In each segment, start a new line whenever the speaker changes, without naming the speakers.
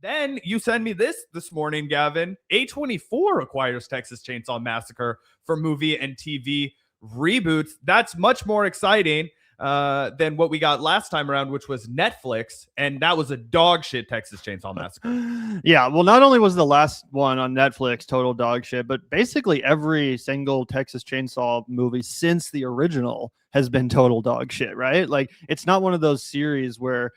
Then you send me this morning, Gavin. A24 acquires Texas Chainsaw Massacre for movie and TV reboots. That's much more exciting than what we got last time around, which was Netflix, and that was a dog shit Texas Chainsaw Massacre.
Yeah, well, not only was the last one on Netflix total dog shit, but basically every single Texas Chainsaw movie since the original has been total dog shit, right? Like, it's not one of those series where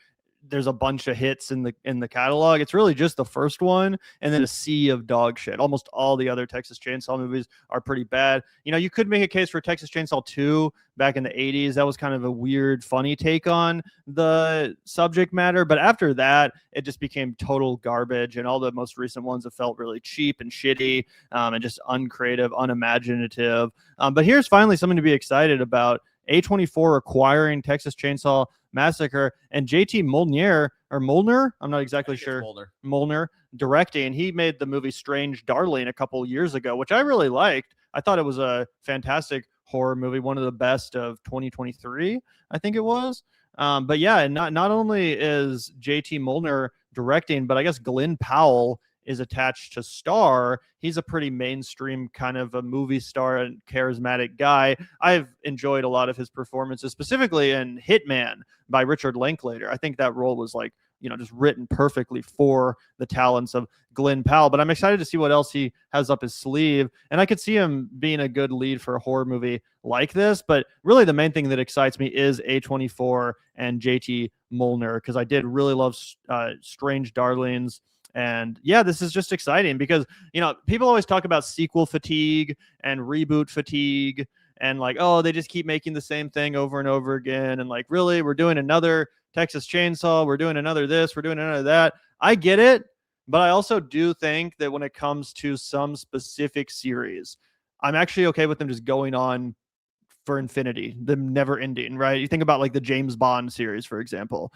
there's a bunch of hits in the catalog. It's really just the first one and then a sea of dog shit. Almost all the other Texas Chainsaw movies are pretty bad. You know, you could make a case for Texas Chainsaw 2 back in the 80s. That was kind of a weird, funny take on the subject matter. But after that, it just became total garbage. And all the most recent ones have felt really cheap and shitty and just uncreative, unimaginative. But here's finally something to be excited about. A24 acquiring Texas Chainsaw Massacre, and JT Mollner, I'm not exactly sure. Mollner directing. He made the movie Strange Darling a couple years ago, which I really liked. I thought it was a fantastic horror movie, one of the best of 2023, I think it was. But yeah, and not only is JT Mollner directing, but I guess Glen Powell is attached to star. He's a pretty mainstream kind of a movie star and charismatic guy. I've enjoyed a lot of his performances, specifically in Hitman by Richard Linklater. I think that role was like, you know, just written perfectly for the talents of Glen Powell. But I'm excited to see what else he has up his sleeve. And I could see him being a good lead for a horror movie like this. But really the main thing that excites me is A24 and JT Mollner, because I did really love Strange Darlings. And yeah, this is just exciting because, you know, people always talk about sequel fatigue and reboot fatigue and like, oh, they just keep making the same thing over and over again. And like, really, we're doing another Texas Chainsaw. We're doing another this. We're doing another that. I get it. But I also do think that when it comes to some specific series, I'm actually okay with them just going on for infinity, them never ending, right? You think about like the James Bond series, for example.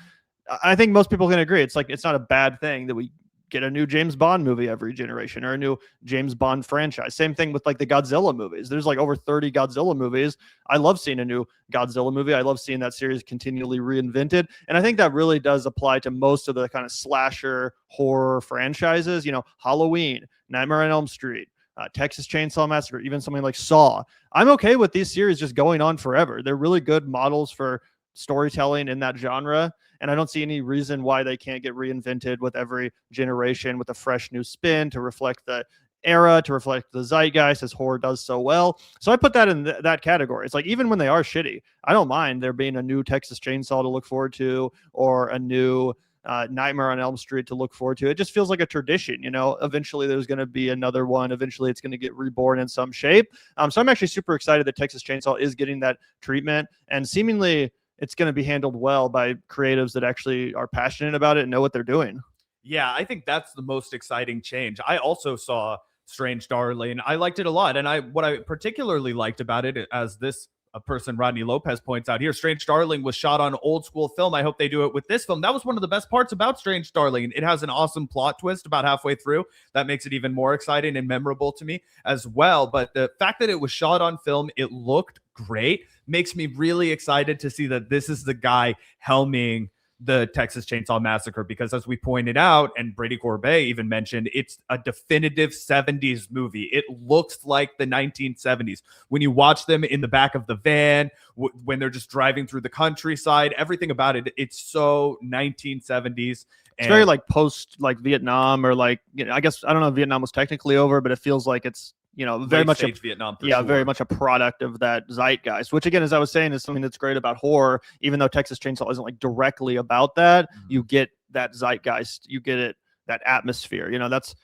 I think most people can agree. It's like, it's not a bad thing that we get a new James Bond movie every generation or a new James Bond franchise. Same thing with like the Godzilla movies. There's like over 30 Godzilla movies. I love seeing a new Godzilla movie. I love seeing that series continually reinvented. And I think that really does apply to most of the kind of slasher horror franchises, you know, Halloween, Nightmare on Elm Street, Texas Chainsaw Massacre, even something like Saw. I'm okay with these series just going on forever. They're really good models for storytelling in that genre. And I don't see any reason why they can't get reinvented with every generation with a fresh new spin to reflect the era, to reflect the zeitgeist, as horror does so well. So I put that in that category. It's like, even when they are shitty, I don't mind there being a new Texas Chainsaw to look forward to or a new Nightmare on Elm Street to look forward to. It just feels like a tradition, you know. Eventually there's going to be another one. Eventually it's going to get reborn in some shape. So I'm actually super excited that Texas Chainsaw is getting that treatment, and seemingly it's going to be handled well by creatives that actually are passionate about it and know what they're doing.
Yeah, I think that's the most exciting change. I also saw Strange Darling. I liked it a lot. And what I particularly liked about it, as this a person Rodney Lopez points out here, Strange Darling was shot on old school film. I hope they do it with this film. That was one of the best parts about Strange Darling. It has an awesome plot twist about halfway through that makes it even more exciting and memorable to me as well. But the fact that it was shot on film, it looked great, makes me really excited to see that this is the guy helming the Texas Chainsaw Massacre, because as we pointed out, and Brady Corbet even mentioned, it's a definitive 70s movie. It looks like the 1970s. When you watch them in the back of the van, when they're just driving through the countryside, everything about it, it's so 1970s.
It's very like post like Vietnam, or like, you know, I guess, I don't know if Vietnam was technically over, but it feels like it's, you know, very much
Vietnam.
Yeah, sure. Very much a product of that zeitgeist, which again, as I was saying, is something that's great about horror. Even though Texas Chainsaw isn't like directly about that, you get that zeitgeist, you get it, that atmosphere, you know. That's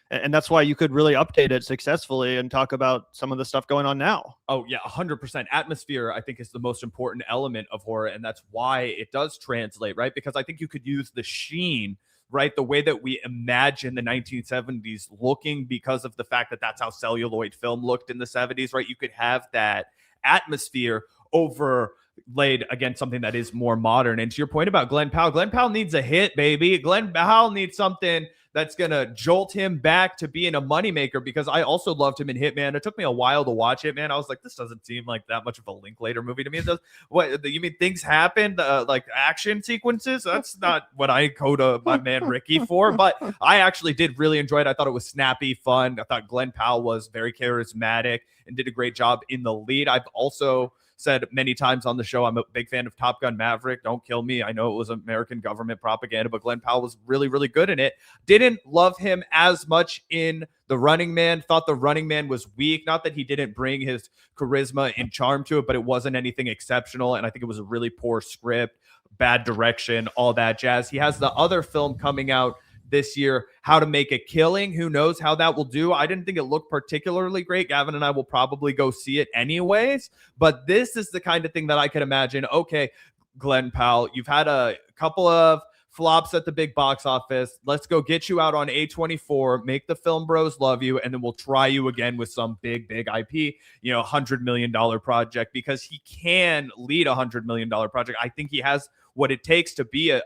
why you could really update it successfully and talk about some of the stuff going on now.
Oh yeah, 100%. Atmosphere, I think, is the most important element of horror, and that's why it does translate, right? Because I think you could use the sheen, right? The way that we imagine the 1970s looking, because of the fact that that's how celluloid film looked in the 70s, right? You could have that atmosphere overlaid against something that is more modern. And to your point about Glen Powell needs a hit, baby. Glen Powell needs something that's going to jolt him back to being a moneymaker, because I also loved him in Hitman. It took me a while to watch Hitman. I was like, this doesn't seem like that much of a Linklater movie to me. It does. What, you mean things happen, like action sequences? That's not what I go to my man Ricky for. But I actually did really enjoy it. I thought it was snappy, fun. I thought Glen Powell was very charismatic and did a great job in the lead. I've also said many times on the show, I'm a big fan of Top Gun Maverick. Don't kill me. I know it was American government propaganda, but Glen Powell was really, really good in it. Didn't love him as much in The Running Man. Thought The Running Man was weak. Not that he didn't bring his charisma and charm to it, but it wasn't anything exceptional. And I think it was a really poor script, bad direction, all that jazz. He has the other film coming out this year, How to Make a Killing. Who knows how that will do? I didn't think it looked particularly great. Gavin and I will probably go see it anyways, but this is the kind of thing that I could imagine. Okay, Glen Powell, you've had a couple of flops at the big box office. Let's go get you out on A24, make the film bros love you, and then we'll try you again with some big IP, $100 million project, because he can lead $100 million project. I think he has what it takes to be a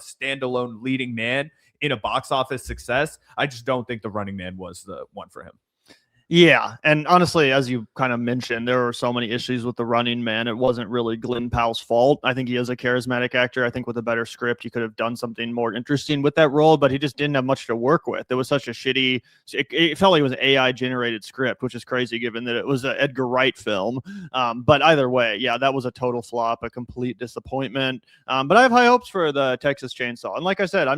standalone leading man in a box office success. I just don't think The Running Man was the one for him.
Yeah, and honestly, as you kind of mentioned, there were so many issues with The Running Man. It wasn't really Glen Powell's fault. I think he is a charismatic actor. I think with a better script, he could have done something more interesting with that role, but he just didn't have much to work with. It was such a shitty, it felt like it was an AI-generated script, which is crazy given that it was an Edgar Wright film. But either way, yeah, that was a total flop, a complete disappointment. But I have high hopes for the Texas Chainsaw. And like I said,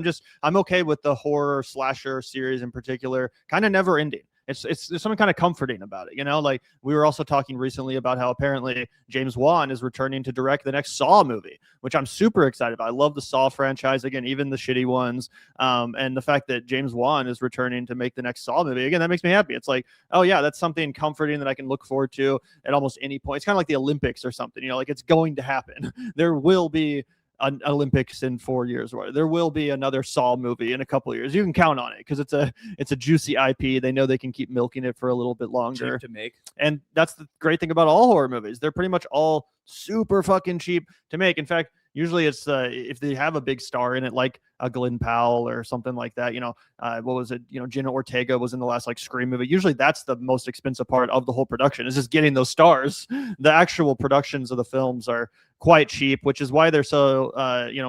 I'm okay with the horror slasher series in particular, kind of never ending. There's something kind of comforting about it, like we were also talking recently about how apparently James Wan is returning to direct the next Saw movie, which I'm super excited about. I love the Saw franchise, again, even the shitty ones. And the fact that James Wan is returning to make the next Saw movie, again, that makes me happy. It's like, oh yeah, that's something comforting that I can look forward to at almost any point. It's kind of like the Olympics or something, like it's going to happen. There will be an Olympics in 4 years, or there will be another Saw movie in a couple of years. You can count on it because it's a juicy IP. They know they can keep milking it for a little bit longer
to make. And
that's the great thing about all horror movies. They're pretty much all super fucking cheap to make. In fact, usually it's if they have a big star in it, like a Glen Powell or something like that, what was it? Jenna Ortega was in the last Scream movie. Usually that's the most expensive part of the whole production, is just getting those stars. The actual productions of the films are quite cheap, which is why they're so,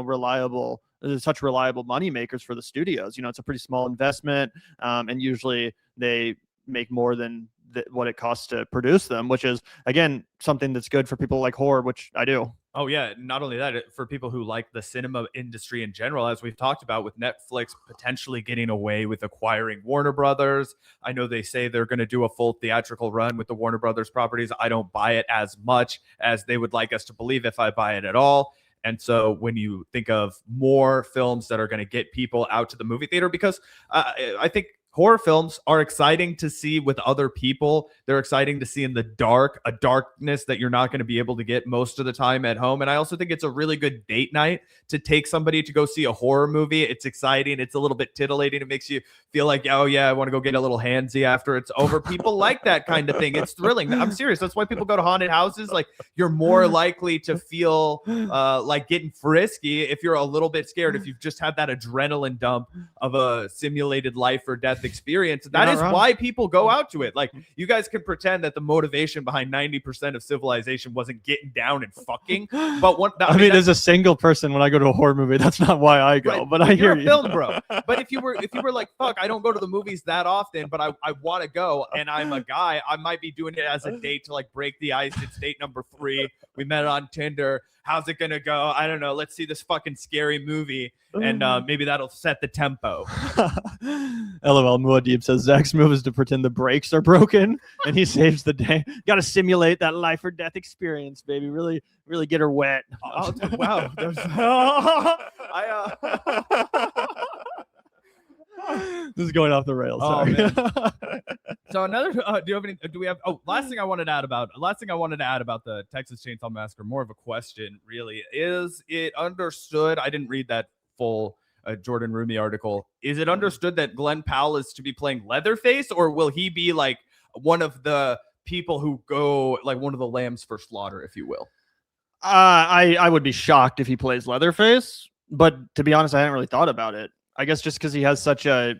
reliable. There's such reliable money makers for the studios. It's a pretty small investment, and usually they make more than what it costs to produce them, which is, again, something that's good for people like horror, which I do.
Oh, yeah. Not only that, for people who like the cinema industry in general, as we've talked about, with Netflix potentially getting away with acquiring Warner Brothers. I know they say they're going to do a full theatrical run with the Warner Brothers properties. I don't buy it as much as they would like us to believe, if I buy it at all. And so when you think of more films that are going to get people out to the movie theater, because I think horror films are exciting to see with other people. They're exciting to see in the dark, a darkness that you're not going to be able to get most of the time at home. And I also think it's a really good date night to take somebody to go see a horror movie. It's exciting. It's a little bit titillating. It makes you feel like, oh yeah, I want to go get a little handsy after it's over. People like that kind of thing. It's thrilling. I'm serious. That's why people go to haunted houses. Like, you're more likely to feel like getting frisky if you're a little bit scared, if you've just had that adrenaline dump of a simulated life or death experience. That is why people go out to it. Like, you guys can pretend that the motivation behind 90% of civilization wasn't getting down and fucking, but
as a single person, when I go to a horror movie, that's not why I go. Right, but I hear you,
film bro. But if you were like, fuck, I don't go to the movies that often, but I want to go, and I'm a guy, I might be doing it as a date to break the ice. It's date number 3. We met on Tinder. How's it gonna go? I don't know. Let's see this fucking scary movie, and maybe that'll set the tempo.
LOL. Muad'Dib says Zach's move is to pretend the brakes are broken, and he saves the day. Got to simulate that life or death experience, baby. Really, really get her wet.
Wow.
This is going off the rails.
Sorry. So another, last thing I wanted to add about the Texas Chainsaw Massacre, more of a question really, is it understood? I didn't read that full Jordan Rumi article. Is it understood that Glen Powell is to be playing Leatherface, or will he be one of the people who go, one of the lambs for slaughter, if you will?
I would be shocked if he plays Leatherface, but to be honest, I hadn't really thought about it. I guess just because he has such a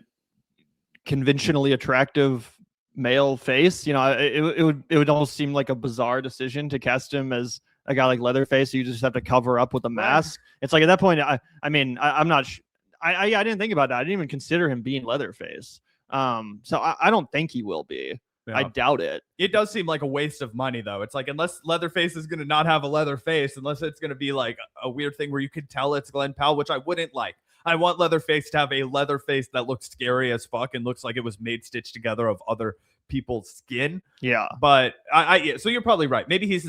conventionally attractive male face, it would almost seem like a bizarre decision to cast him as a guy like Leatherface. You just have to cover up with a mask. Right. It's like at that point, I'm not. I didn't think about that. I didn't even consider him being Leatherface. So I don't think he will be. Yeah. I doubt it.
It does seem like a waste of money, though. It's like, unless Leatherface is going to not have a leather face, unless it's going to be like a weird thing where you could tell it's Glen Powell, which I wouldn't like. I want Leatherface to have a leather face that looks scary as fuck and looks like it was made stitched together of other people's skin.
Yeah.
But so you're probably right. Maybe he's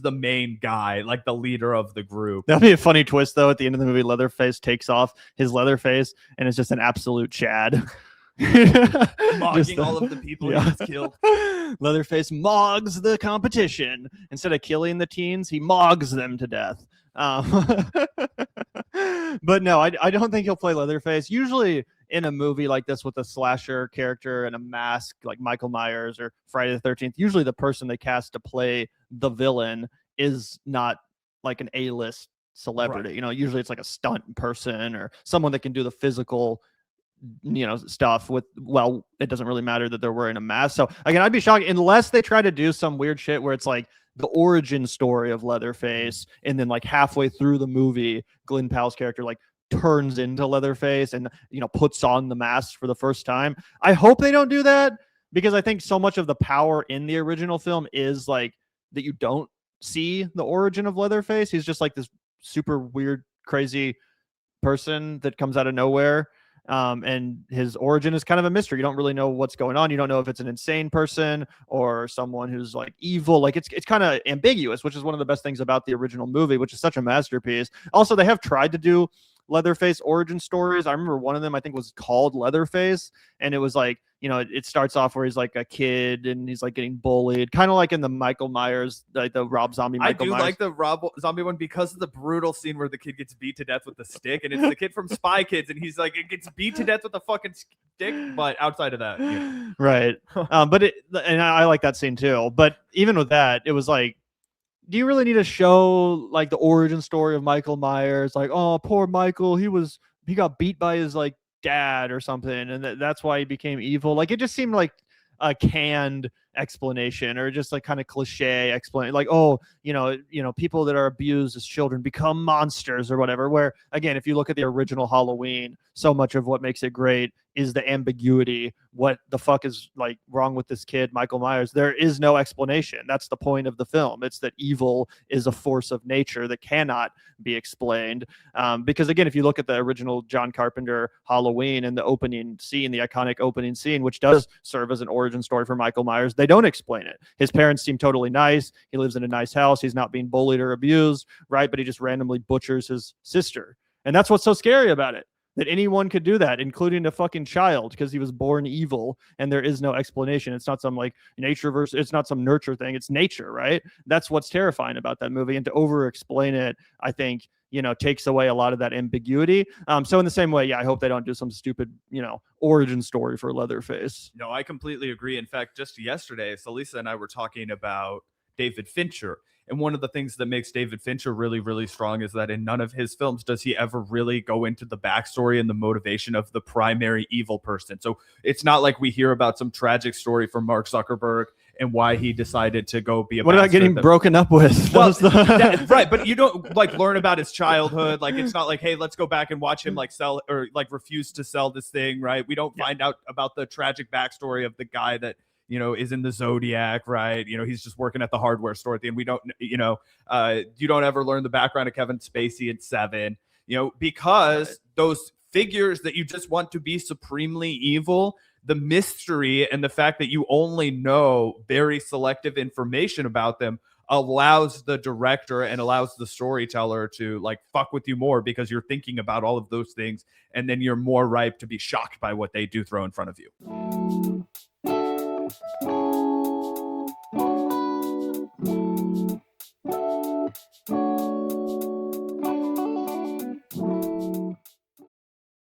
the main guy, like the leader of the group.
That'd be a funny twist, though. At the end of the movie, Leatherface takes off his leather face and it's just an absolute Chad.
Mogging all of the people he's killed.
Leatherface mogs the competition. Instead of killing the teens, he mogs them to death. But no, I don't think he'll play Leatherface. Usually in a movie like this with a slasher character and a mask like Michael Myers or Friday the 13th, usually the person they cast to play the villain is not like an A-list celebrity. Right. Usually it's like a stunt person or someone that can do the physical stuff with, well, it doesn't really matter that they're wearing a mask. So again, I'd be shocked unless they try to do some weird shit where it's like the origin story of Leatherface, and then like halfway through the movie, Glen Powell's character like turns into Leatherface and puts on the mask for the first time. I hope they don't do that, because I think so much of the power in the original film is like that you don't see the origin of Leatherface. He's just like this super weird, crazy person that comes out of nowhere. And his origin is kind of a mystery. You don't really know what's going on. You don't know if it's an insane person or someone who's like evil. Like it's kind of ambiguous, which is one of the best things about the original movie, which is such a masterpiece. Also, they have tried to do Leatherface origin stories. I remember one of them, I think, was called Leatherface, and it was like, it starts off where he's like a kid and he's like getting bullied, kind of like in the Michael Myers, like the Rob Zombie Michael Myers.
Like the Rob Zombie one because of the brutal scene where the kid gets beat to death with the stick, and it's the kid from Spy Kids, and he's like, it gets beat to death with a fucking stick. But outside of that,
right. And I like that scene too. But even with that, it was like, do you really need to show like the origin story of Michael Myers? Like, oh, poor Michael, he got beat by his like dad or something, and that's why he became evil. Like, it just seemed like a canned explanation, or just like kind of cliche explanation, like, oh, people that are abused as children become monsters or whatever. Where again, if you look at the original Halloween, so much of what makes it great is the ambiguity. What the fuck is like wrong with this kid, Michael Myers? There is no explanation. That's the point of the film. It's that evil is a force of nature that cannot be explained. Because again, if you look at the original John Carpenter Halloween and the opening scene, the iconic opening scene, which does serve as an origin story for Michael Myers, they don't explain it. His parents seem totally nice. He lives in a nice house. He's not being bullied or abused, right? But he just randomly butchers his sister. And that's what's so scary about it, that anyone could do that, including a fucking child, because he was born evil and there is no explanation. It's not some like nature versus, it's not some nurture thing. It's nature, right? That's what's terrifying about that movie. And to over explain it, I think, takes away a lot of that ambiguity. So in the same way, I hope they don't do some stupid, origin story for Leatherface.
No, I completely agree. In fact, just yesterday, Salisa and I were talking about David Fincher. And one of the things that makes David Fincher really, really strong is that in none of his films does he ever really go into the backstory and the motivation of the primary evil person. So it's not like we hear about some tragic story from Mark Zuckerberg and why he decided to go be a
what about getting broken up with?
Well, right, but you don't like learn about his childhood. Like, it's not like, hey, let's go back and watch him like sell or like refuse to sell this thing, right? We don't find out about the tragic backstory of the guy that is in the Zodiac, right? He's just working at the hardware store at the end. We don't, you don't ever learn the background of Kevin Spacey in Seven, because those figures that you just want to be supremely evil, the mystery and the fact that you only know very selective information about them allows the director and allows the storyteller to like fuck with you more, because you're thinking about all of those things, and then you're more ripe to be shocked by what they do throw in front of you.